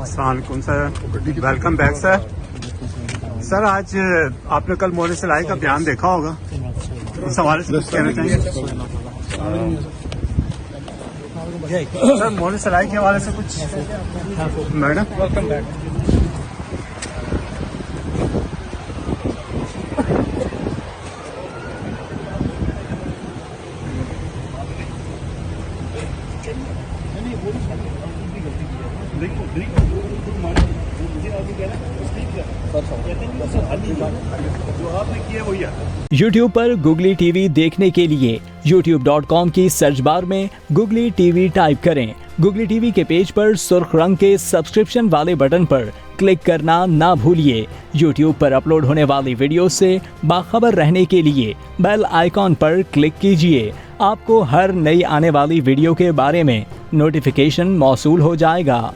अस्सलामुअलैकुम sir, welcome back sir. Sir आज आपने कल मोने सिलाई का बयान देखा होगा, इस हवाले से कुछ कहना चाहिए? सर मोने सिलाई के हवाले से कुछ मैडम। Welcome back. YouTube पर गुगली टीवी देखने के लिए youtube.com की सर्च बार में गुगली टीवी टाइप करें। गुगली टीवी के पेज पर सुर्ख रंग के सब्सक्रिप्शन वाले बटन पर क्लिक करना ना भूलिए। YouTube पर अपलोड होने वाली वीडियो से बाखबर रहने के लिए बेल आइकॉन पर क्लिक कीजिए। आपको हर नई आने वाली वीडियो के बारे में नोटिफिकेशन मौसूल हो जाएगा।